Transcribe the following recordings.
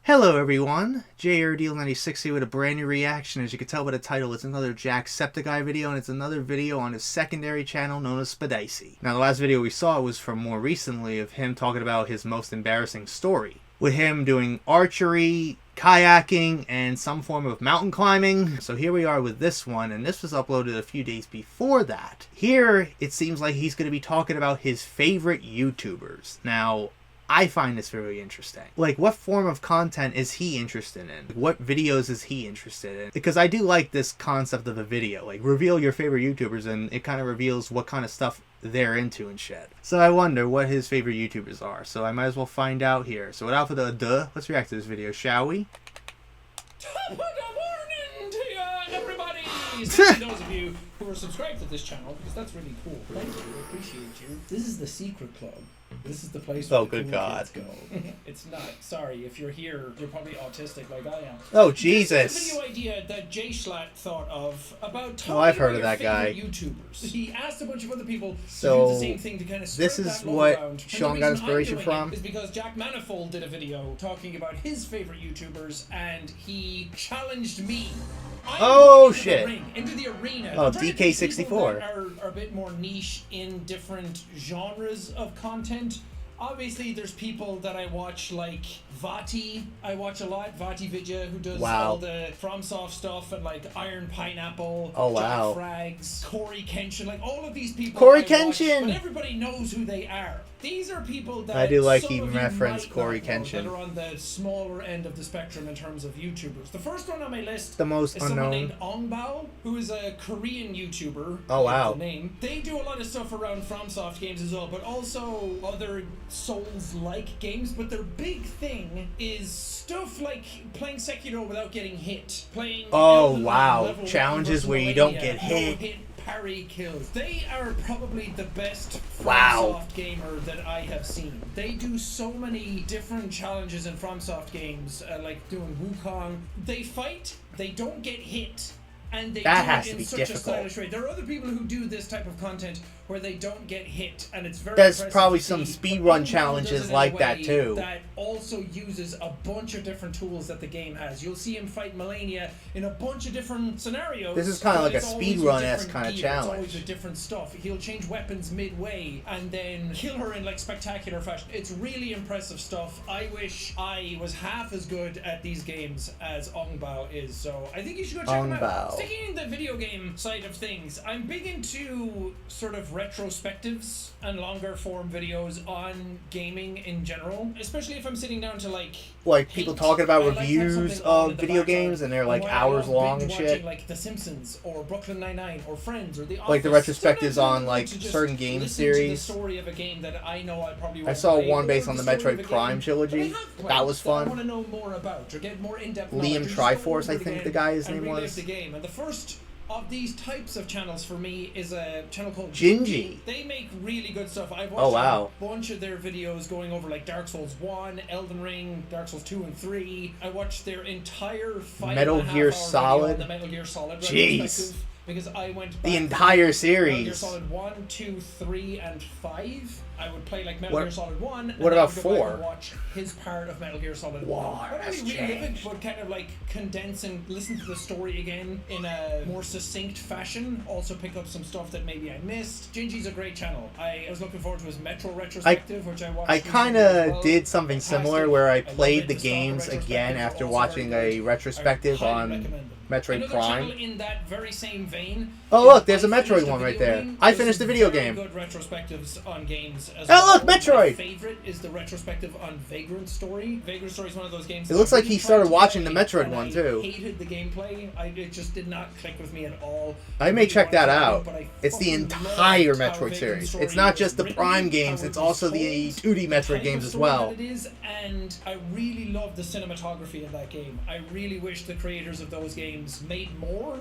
Hello everyone, JRDeal96 here with a brand new reaction. As you can tell by the title, it's another Jacksepticeye video, and it's another video on his secondary channel known as Spiedicey. Now the last video we saw was from more recently of him talking about his most embarrassing story, with him doing archery, kayaking, and some form of mountain climbing. So here we are with this one, and this was uploaded a few days before that. Here, it seems like he's going to be talking about his favorite YouTubers. Now, I find this very interesting. Like, what form of content is he interested in? What videos is he interested in? Because I do like this concept of a video. Like, reveal your favorite YouTubers, and it kind of reveals what kind of stuff they're into and shit. So I wonder what his favorite YouTubers are. So I might as well find out here. So without further ado, let's react to this video, shall we? Top of the morning to you, everybody! Especially those of you who are subscribed to this channel, because that's really cool. Thank you, I appreciate you. This is the secret club. This is the place where good God. kids go. It's not. Sorry, if you're here, you're probably autistic like I am. Oh, Jesus. This is a video idea that Jay Schlatt thought of about talking I've heard about of that your guy. favorite YouTubers. He asked a bunch of other people So, to do the same thing to kind of this is what Sean got inspiration from? Is because Jack Manifold did a video talking about his favorite YouTubers, and he challenged me. Oh, shit. Into the arena. Oh, DK64. Are a bit more niche in different genres of content. Obviously, there's people that I watch, like Vati. I watch a lot. Vati Vidya, who does all the FromSoft stuff, and like Iron Pineapple. Oh, wow. Jack Frags, Corey Kenshin, like all of these people. Corey Kenshin! But everybody knows who they are. These are people that I do like some he of you referenced might Corey not know, Kenshin. that are on the smaller end of the spectrum in terms of YouTubers. The first one on my list The most is someone unknown. named Ongbao, who is a Korean YouTuber. Oh, wow. The name. They do a lot of stuff around FromSoft games as well, but also other Souls-like games. But their big thing is stuff like playing Sekiro without getting hit. Playing level challenges where you Millennia, don't get hit. No hit parry kills. They are probably the best Wow. FromSoft gamer that I have seen. They do so many different challenges in FromSoft games, like doing Wukong. They fight, they don't get hit, and they do it in such a stylish way. There are other people who do this type of content where they don't get hit, and it's very There's impressive probably to some see. speedrun challenges like that too. That also uses a bunch of different tools that the game has. You'll see him fight Millennia in a bunch of different scenarios. This is kind of like a it's always with speedrun-esque different kind of gear, It's challenge. always with different stuff. He'll change weapons midway and then kill her in like spectacular fashion. It's really impressive stuff. I wish I was half as good at these games as Ongbao is. So I think you should go check him out. Sticking in the video game side of things, I'm big into sort of retrospectives and longer form videos on gaming in general, especially if I'm sitting down to like people talking about reviews of video games, and they're like hours long and shit. Like The Simpsons or Brooklyn Nine-Nine or Friends or The Office. Like the retrospectives on like certain game series. To the story of a game that I know I probably I saw one based on the Metroid Prime trilogy. That was fun. I want to know more about or get more in-depth. Liam Triforce, I think the guy's name was. The game. And the first of these types of channels for me is a channel called Gingy. They make really good stuff. I've watched a bunch of their videos going over like Dark Souls 1, Elden Ring, Dark Souls 2 and 3. I watched their entire Metal Gear Solid. The Metal Gear Solid Jeez. Because I went back the entire Metal Gear series. Solid 1, 2, 3, and 5. I would play like Metal Gear Solid 1. What about 4? I would go back and watch his part of Metal Gear Solid 1. Wow, Not really relive it, but kind of like condense and listen to the story again in a more succinct fashion. Also pick up some stuff that maybe I missed. Gingy's a great channel. I was looking forward to his Metro retrospective, which I watched. I kind of did something similar where I played the games again after watching a retrospective on Metroid Prime. In that very same vein. Oh look, there's a Metroid one right there. I finished the video game. Good retrospectives on games as well. Oh look, Metroid! My favorite is the retrospective on Vagrant Story. Vagrant Story is one of those games. It looks like he started watching the Metroid one too. I hated the gameplay. It just did not click with me at all. I may check that out. It's the entire Metroid series. It's not just the Prime games, it's also the 2D Metroid games as well. It is, and I really love the cinematography in that game. I really wish the creators of those games made more,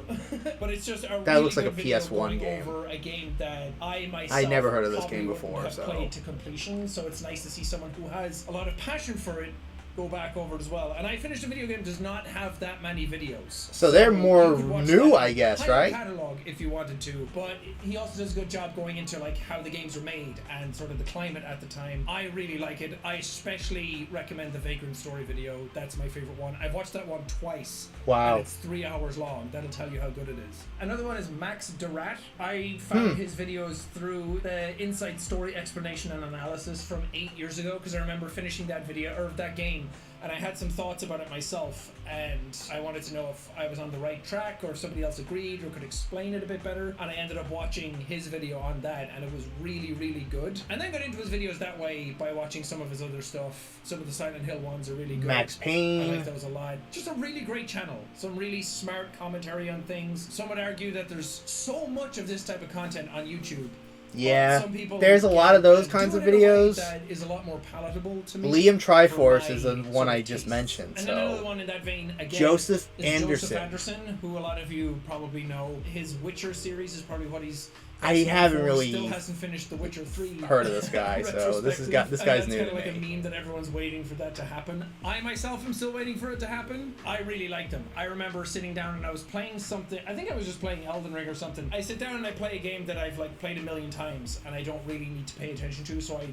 but it's just a that really looks like a video PS1 game. over a game that I myself never heard of this game before, have played to completion. So it's nice to see someone who has a lot of passion for it go back over it as well. And I Finished a Video Game does not have that many videos. So they're more you could watch new, that I guess, entire right? catalog if you wanted to, but he also does a good job going into like how the games are made and sort of the climate at the time. I really like it. I especially recommend the Vagrant Story video. That's my favorite one. I've watched that one twice. Wow. And it's 3 hours long. That'll tell you how good it is. Another one is Max Durat. I found his videos through the Inside Story explanation and analysis from 8 years ago, because I remember finishing that video or that game, and I had some thoughts about it myself, and I wanted to know if I was on the right track or if somebody else agreed or could explain it a bit better, and I ended up watching his video on that, and it was really, really good. And then got into his videos that way by watching some of his other stuff. Some of the Silent Hill ones are really good. Max Payne. I like those a lot. Just a really great channel. Some really smart commentary on things. Some would argue that there's so much of this type of content on YouTube. Yeah, Some people there's a lot of those kinds of videos. That is a lot more palatable to me. Liam Triforce is the one I just mentioned. And so. another one in that vein, again, Joseph is Anderson. Joseph Anderson, who a lot of you probably know. His Witcher series is probably what he's... I haven't really still hasn't finished The Witcher 3. heard of this guy, so this guy's new to That's kind of like me. a meme that everyone's waiting for that to happen. I myself am still waiting for it to happen. I really liked him. I remember sitting down and I was playing something. I think I was just playing Elden Ring or something. I sit down and I play a game that I've like played a million times and I don't really need to pay attention to, so I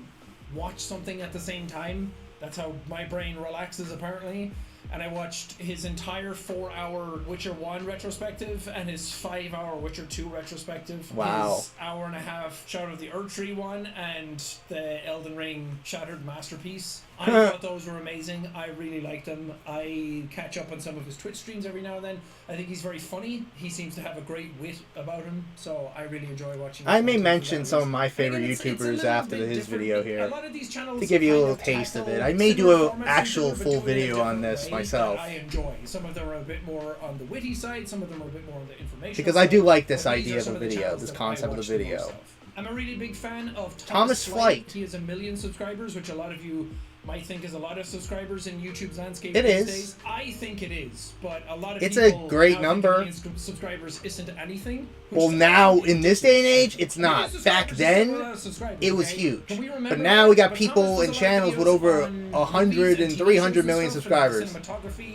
watch something at the same time. That's how my brain relaxes, apparently. And I watched his entire 4-hour Witcher 1 retrospective and his 5-hour Witcher 2 retrospective. Wow. His hour-and-a-half Shadow of the Erdtree one and the Elden Ring Shattered Masterpiece. I thought those were amazing. I really liked them. I catch up on some of his Twitch streams every now and then. I think he's very funny. He seems to have a great wit about him, so I really enjoy watching his I may content mention for some that of my favorite reason. It's a YouTubers little after bit his different. video A here. lot of these channels To give you a kind little of taste of tackle it. I may do similar an formats actual but full do it in a video on different this way myself. that I enjoy. Some of them are a bit more on the witty side, some of them are a bit more on the informational Because side. I do like this But these idea are of some the the video, channels this that concept I of the watch the video. most of. I'm a really big fan of Thomas Flight. He has 1 million subscribers, which a lot of you might think is a lot of subscribers in YouTube's landscape It these is. days. I think it is, but a lot of It's people a great now think number. 1 million subscribers isn't anything. Well, now, in this day and age, it's not. Back then, it was huge. But now we got people and channels with over 100 and 300 million subscribers.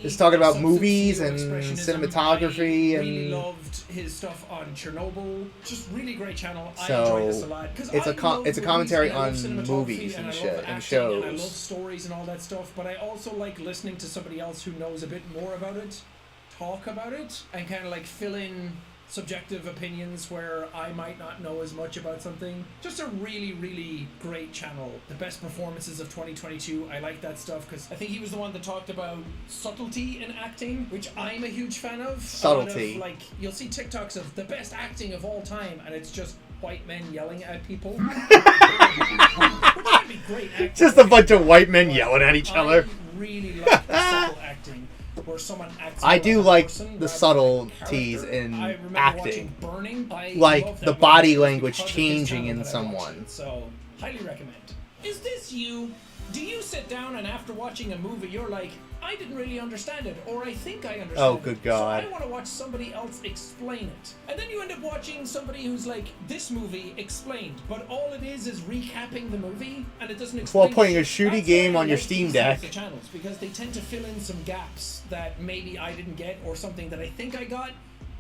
Just talking about movies and cinematography I really and... loved his stuff on Chernobyl. Just really great channel. I So, enjoy this a lot. it's a commentary on movies and shit, and shows. And I love stories and all that stuff, but I also like listening to somebody else who knows a bit more about it, talk about it, and kind of like fill in subjective opinions where I might not know as much about something. Just a really, really great channel. The best performances of 2022. I like that stuff because I think he was the one that talked about subtlety in acting, which I'm a huge fan of. Subtlety. Like, you'll see TikToks of the best acting of all time, and it's just white men yelling at people. Which would be great acting. Just a bunch of white men yelling at each other. I really like the subtle acting. Where someone acts I more do like a like person the rather subtleties than a character. in I remember acting. watching Burning. I Like love the that body movie language because of his changing talent in that I watched someone. it. So, highly recommend. Is this you? Do you sit down and after watching a movie you're like, I didn't really understand it, or I think I understand Oh, it. good God. So I want to watch somebody else explain it. And then you end up watching somebody who's like, this movie explained, but all it is recapping the movie, and it doesn't explain While playing a shit. shooty That's game why I on your like Steam these types Deck. of channels, because they tend to fill in some gaps that maybe I didn't get, or something that I think I got,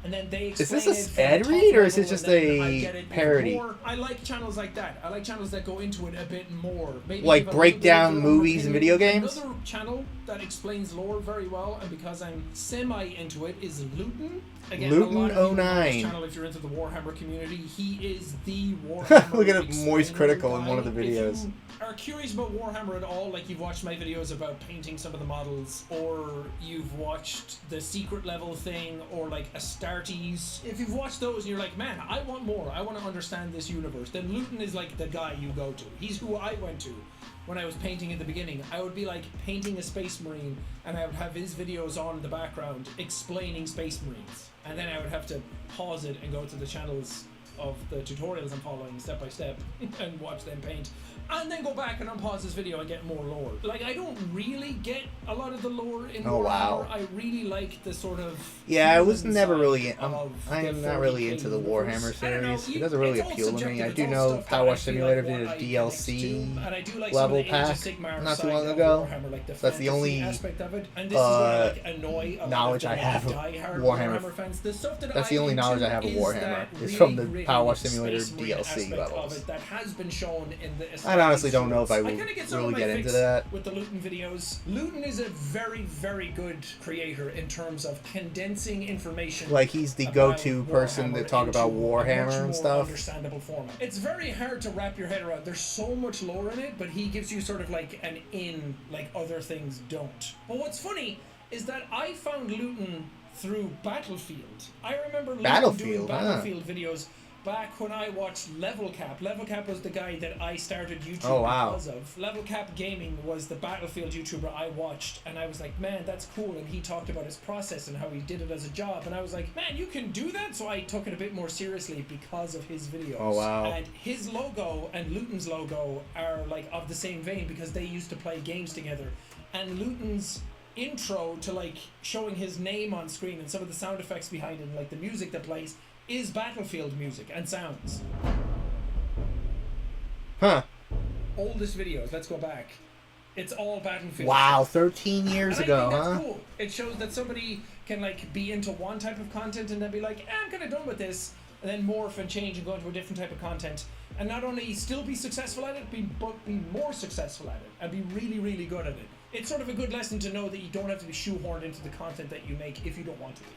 and then they explain Is this it a from ad top read, or is it level, just and then I a get it parody? more. I like channels like that. I like channels that go into it a bit more. Maybe Like give a break little bit of down their own movies and opinion. video games? Another channel that explains lore very well, and because I'm semi into it, is Luton. Again, Luton a lot of you know 09. this channel if you're into the Warhammer community. He is the Warhammer. Look at it, explainer Moist Critical in guy. one of the videos. If you are curious about Warhammer at all, like you've watched my videos about painting some of the models, or you've watched the secret level thing, or like Astartes, if you've watched those and you're like, man, I want more, I want to understand this universe, then Luton is like the guy you go to. He's who I went to when I was painting in the beginning. I would be like painting a Space Marine, and I would have his videos on in the background explaining Space Marines, and then I would have to pause it and go to the channel's of the tutorials I'm following step by step and watch them paint, and then go back and unpause this video and get more lore. Like, I don't really get a lot of the lore in Warhammer. I really like the sort of... Yeah, I was never really... I am not really into the Warhammer series. It doesn't really appeal to me. I do know Power Wash Simulator did a DLC level pack not too long ago. That's the only knowledge I have of Warhammer. That's the only knowledge I have of Warhammer. It's from the Power Wash Simulator DLC levels. That has been shown in the... I honestly don't know if I will really get into that. With the Luton videos, Luton is a very, very good creator in terms of condensing information. Like, he's the go-to person to talk about Warhammer and stuff. Understandable format. It's very hard to wrap your head around. There's so much lore in it, but he gives you sort of like an in, like other things don't. But what's funny is that I found Luton through Battlefield. I remember Luton doing Battlefield videos back when I watched Level Cap. Level Cap was the guy that I started YouTube because of. Level Cap Gaming was the Battlefield YouTuber I watched, and I was like, man, that's cool. And he talked about his process and how he did it as a job, and I was like, man, you can do that? So I took it a bit more seriously because of his videos. Oh, wow. And his logo and Luton's logo are like of the same vein because they used to play games together. And Luton's intro to like showing his name on screen and some of the sound effects behind it, like the music that plays, is Battlefield music and sounds. Huh. Oldest videos, let's go back. It's all Battlefield. Wow, 13 years ago, that's cool. It shows that somebody can like be into one type of content and then be like, I'm kind of done with this, and then morph and change and go into a different type of content. And not only still be successful at it, but be more successful at it and be really, really good at it. It's sort of a good lesson to know that you don't have to be shoehorned into the content that you make if you don't want to be.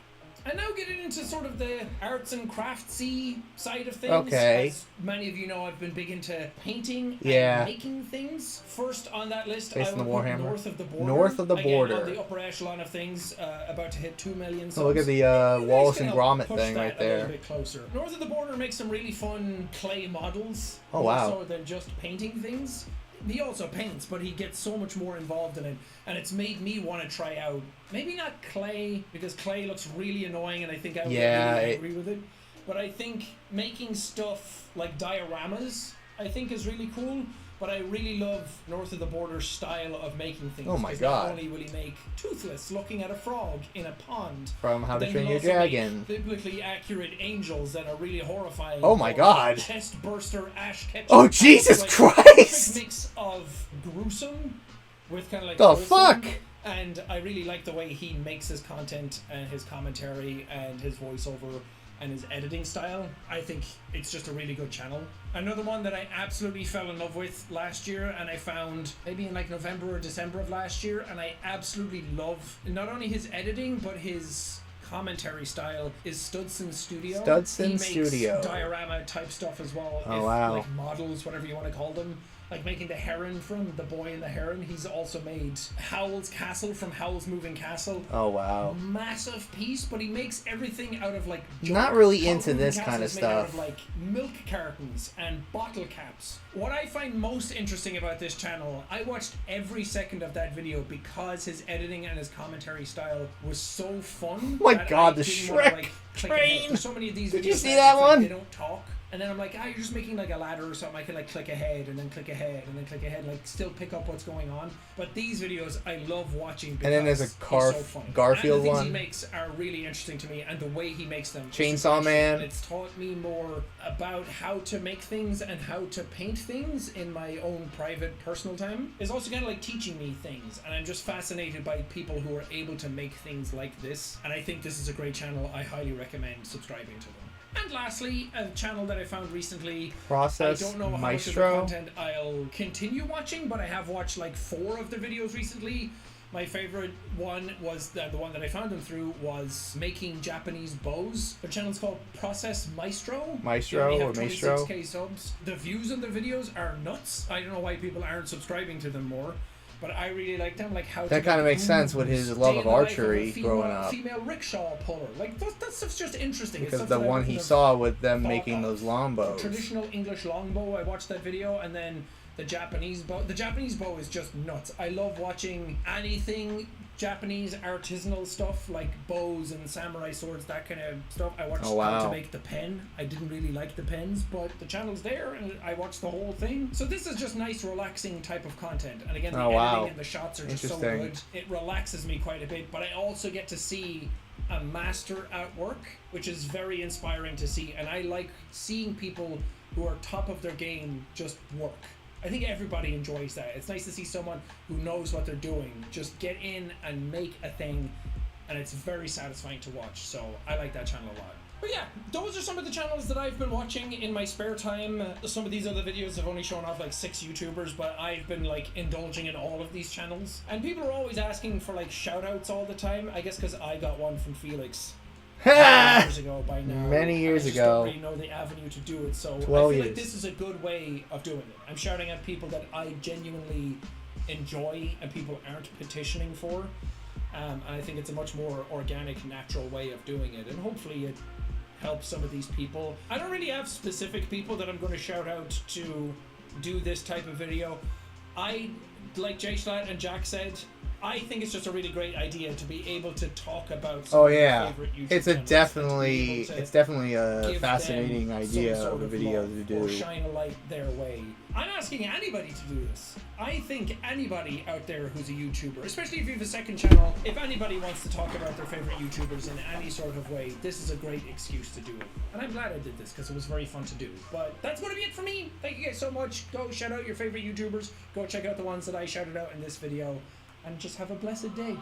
And now getting into sort of the arts and craftsy side of things. Okay. As many of you know, I've been big into painting and making things. First on that list, I would put North of the Border. North of the Border. Again, on the upper echelon of things, about to hit 2 million subs. Oh, look at the Wallace and Gromit thing right there. A little bit closer. North of the Border makes some really fun clay models. Oh, wow. More so than just painting things. He also paints, but he gets so much more involved in it, and it's made me want to try out, maybe not clay, because clay looks really annoying, and I think I would get really angry with it, but I think making stuff like dioramas, I think is really cool, but I really love North of the Border style of making things. Oh my god. Not only will he make Toothless looking at a frog in a pond. From How to Train Your Dragon. Biblically accurate angels that are really horrifying. Oh my god. Chest burster Ash Ketchum. Oh Jesus like Christ! A mix of gruesome with kind of like the fuck. And I really like the way he makes his content and his commentary and his voiceover and his editing style. I think it's just a really good channel. Another one that I absolutely fell in love with last year, and I found maybe in like November or December of last year, and I absolutely love not only his editing but his commentary style, is Studson Studio. He makes diorama type stuff as well. Oh wow. Like models, whatever you want to call them. Like making the heron from The Boy and the Heron. He's also made Howl's Castle from Howl's Moving Castle. Oh wow. Massive piece, but he makes everything out of like not really into this kind of stuff. Out of like milk cartons and bottle caps. What I find most interesting about this channel, I watched every second of that video because his editing and his commentary style was so fun. Oh my god, the Shrek train! There's so many of these videos. Did you see that one? They don't talk. And then I'm like, you're just making like a ladder or something. I can like click ahead and then click ahead and then click ahead, like still pick up what's going on. But these videos I love watching because and then there's a so Garfield and the things one. he makes are really interesting to me, and the way he makes them. Chainsaw Man. And it's taught me more about how to make things and how to paint things in my own private personal time. It's also kind of like teaching me things, and I'm just fascinated by people who are able to make things like this. And I think this is a great channel. I highly recommend subscribing to them. And lastly, a channel that I found recently. Process I don't know how Maestro. much of the content I'll continue watching, but I have watched like 4 of the videos recently. My favorite one was the one that I found him through was making Japanese bows. Their channel's called Process Maestro. Maestro or Maestro. 26k subs. The views on the videos are nuts. I don't know why people aren't subscribing to them more. But I really like them, like how that kind of makes sense with his love of archery growing up. Female rickshaw puller, like that stuff's just interesting. Because the one he saw with them making those longbows. Traditional English longbow, I watched that video, and then the Japanese bow. The Japanese bow is just nuts. I love watching anything Japanese artisanal stuff like bows and samurai swords, that kind of stuff. I watched how to make the pen. I didn't really like the pens, but the channel's there and I watched the whole thing. So this is just nice, relaxing type of content. And again, the editing and the shots are just so good. It relaxes me quite a bit, but I also get to see a master at work, which is very inspiring to see. And I like seeing people who are top of their game just work. I think everybody enjoys that. It's nice to see someone who knows what they're doing just get in and make a thing, and it's very satisfying to watch. So I like that channel a lot. But yeah, those are some of the channels that I've been watching in my spare time. Some of these other videos have only shown off like 6 YouTubers, but I've been like indulging in all of these channels. And people are always asking for like shout outs all the time. I guess because I got one from Felix years ago by now. Many years ago. I just don't really know the avenue to do it, so I feel like this is a good way of doing it. I'm shouting at people that I genuinely enjoy and people aren't petitioning for. And I think it's a much more organic, natural way of doing it, and hopefully it helps some of these people. I don't really have specific people that I'm going to shout out to do this type of video. I, like Jay Schlatt and Jack said, I think it's just a really great idea to be able to talk about some of your favorite YouTube channels. It's definitely a fascinating idea of a video to do. Or shine a light their way. I'm asking anybody to do this. I think anybody out there who's a YouTuber, especially if you have a second channel, if anybody wants to talk about their favorite YouTubers in any sort of way, this is a great excuse to do it. And I'm glad I did this because it was very fun to do. But that's going to be it for me. Thank you guys so much. Go shout out your favorite YouTubers. Go check out the ones that I shouted out in this video. And just have a blessed day.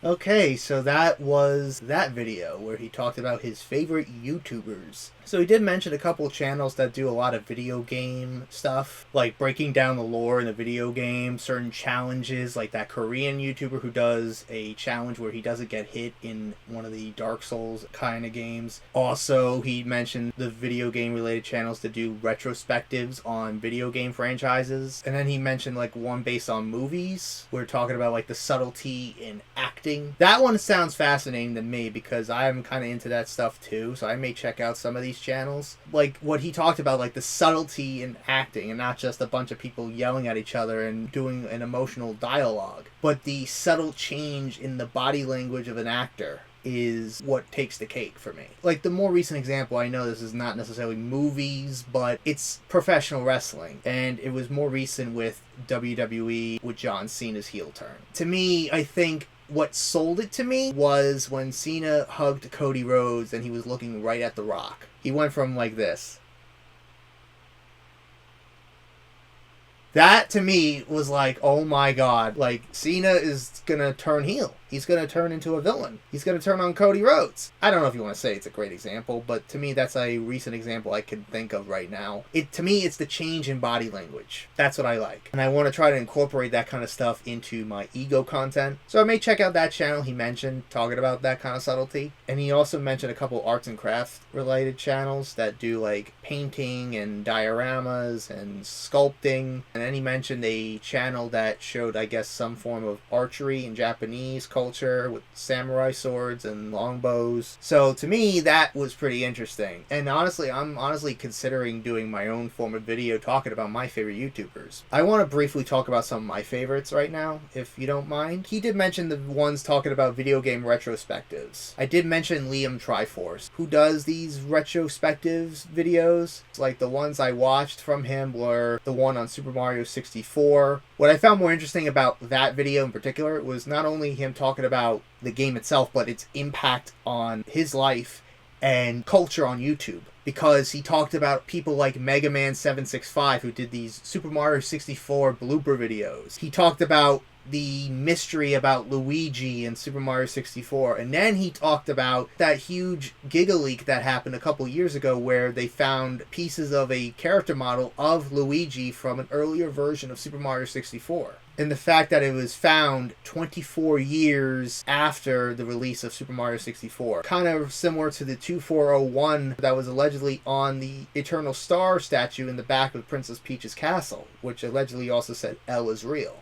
Okay, so that was that video where he talked about his favorite YouTubers. So he did mention a couple of channels that do a lot of video game stuff, like breaking down the lore in a video game, certain challenges, like that Korean YouTuber who does a challenge where he doesn't get hit in one of the Dark Souls kind of games. Also, he mentioned the video game related channels that do retrospectives on video game franchises. And then he mentioned like one based on movies. We're talking about like the subtlety in acting. That one sounds fascinating to me because I'm kind of into that stuff too, so I may check out some of these channels. Like what he talked about, like the subtlety in acting and not just a bunch of people yelling at each other and doing an emotional dialogue, but the subtle change in the body language of an actor is what takes the cake for me. Like the more recent example, I know this is not necessarily movies, but it's professional wrestling, and it was more recent with WWE with John Cena's heel turn. To me, I think what sold it to me was when Cena hugged Cody Rhodes and he was looking right at The Rock. He went from like this. That to me was like, oh my god, like Cena is gonna turn heel. He's going to turn into a villain. He's going to turn on Cody Rhodes. I don't know if you want to say it's a great example, but to me, that's a recent example I can think of right now. To me, it's the change in body language. That's what I like. And I want to try to incorporate that kind of stuff into my ego content. So I may check out that channel he mentioned, talking about that kind of subtlety. And he also mentioned a couple arts and crafts related channels that do like painting and dioramas and sculpting. And then he mentioned a channel that showed, I guess, some form of archery in Japanese culture with samurai swords and longbows. So to me, that was pretty interesting. And honestly, I'm considering doing my own form of video talking about my favorite YouTubers. I want to briefly talk about some of my favorites right now, if you don't mind. He did mention the ones talking about video game retrospectives. I did mention Liam Triforce, who does these retrospectives videos. Like the ones I watched from him were the one on Super Mario 64. What I found more interesting about that video in particular was not only him talking about the game itself, but its impact on his life and culture on YouTube. Because he talked about people like Mega Man 765 who did these Super Mario 64 blooper videos. He talked about the mystery about Luigi in Super Mario 64. And then he talked about that huge Giga leak that happened a couple years ago where they found pieces of a character model of Luigi from an earlier version of Super Mario 64. And the fact that it was found 24 years after the release of Super Mario 64. Kind of similar to the 2401 that was allegedly on the Eternal Star statue in the back of Princess Peach's castle, which allegedly also said L is real.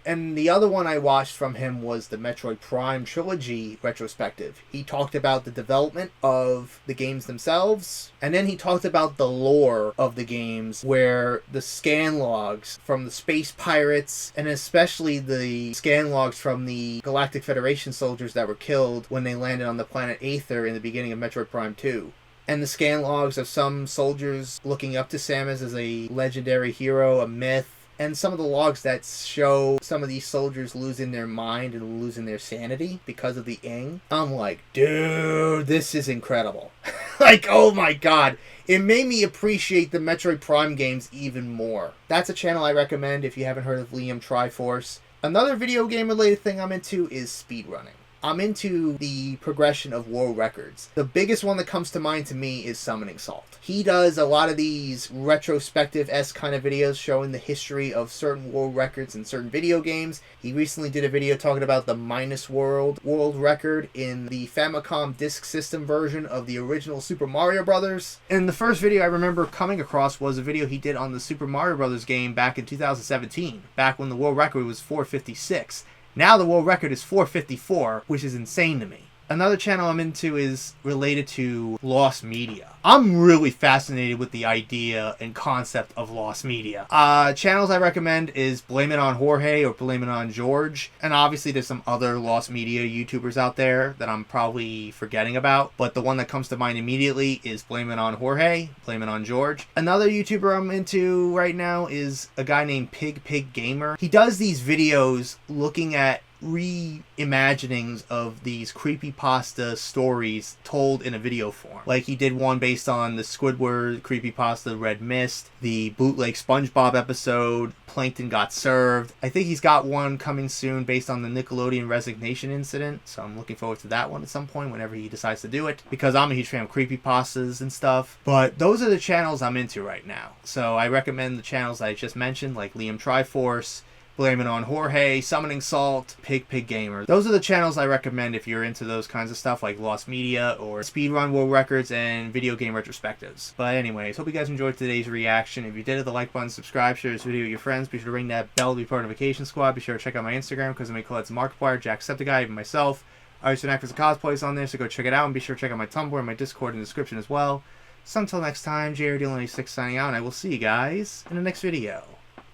And the other one I watched from him was the Metroid Prime Trilogy retrospective. He talked about the development of the games themselves, and then he talked about the lore of the games, where the scan logs from the space pirates, and especially the scan logs from the Galactic Federation soldiers that were killed when they landed on the planet Aether in the beginning of Metroid Prime 2. And the scan logs of some soldiers looking up to Samus as a legendary hero, a myth, and some of the logs that show some of these soldiers losing their mind and losing their sanity because of the Ing. I'm like, dude, this is incredible. Like, oh my god. It made me appreciate the Metroid Prime games even more. That's a channel I recommend if you haven't heard of Liam Triforce. Another video game related thing I'm into is speedrunning. I'm into the progression of world records. The biggest one that comes to mind to me is Summoning Salt. He does a lot of these retrospective-esque kind of videos showing the history of certain world records in certain video games. He recently did a video talking about the Minus World record in the Famicom Disk System version of the original Super Mario Brothers. And the first video I remember coming across was a video he did on the Super Mario Brothers game back in 2017, back when the world record was 456. Now the world record is 454, which is insane to me. Another channel I'm into is related to lost media. I'm really fascinated with the idea and concept of lost media. Channels I recommend is Blame It on Jorge or Blame It on George. And obviously there's some other lost media YouTubers out there that I'm probably forgetting about. But the one that comes to mind immediately is Blame It on Jorge, Blame It on George. Another YouTuber I'm into right now is a guy named Pig Gamer. He does these videos looking at reimaginings of these creepypasta stories told in a video form. Like he did one based on the Squidward creepypasta Red Mist, the bootleg SpongeBob episode, Plankton Got Served. I think he's got one coming soon based on the Nickelodeon resignation incident, so I'm looking forward to that one at some point whenever he decides to do it, because I'm a huge fan of creepypastas and stuff. But those are the channels I'm into right now. So I recommend the channels I just mentioned, like Liam Triforce, Blame It on Jorge, Summoning Salt, Pig Gamer. Those are the channels I recommend if you're into those kinds of stuff like Lost Media or Speedrun World Records and video game retrospectives. But anyways, hope you guys enjoyed today's reaction. If you did, hit the like button, subscribe, share this video with your friends. Be sure to ring that bell to be part of Notification Squad. Be sure to check out my Instagram because I make collabs with Markiplier, Jacksepticeye, even myself. I used to act as a cosplays on there, so go check it out. And be sure to check out my Tumblr and my Discord in the description as well. So until next time, JRD96 signing out, and I will see you guys in the next video.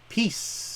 Peace!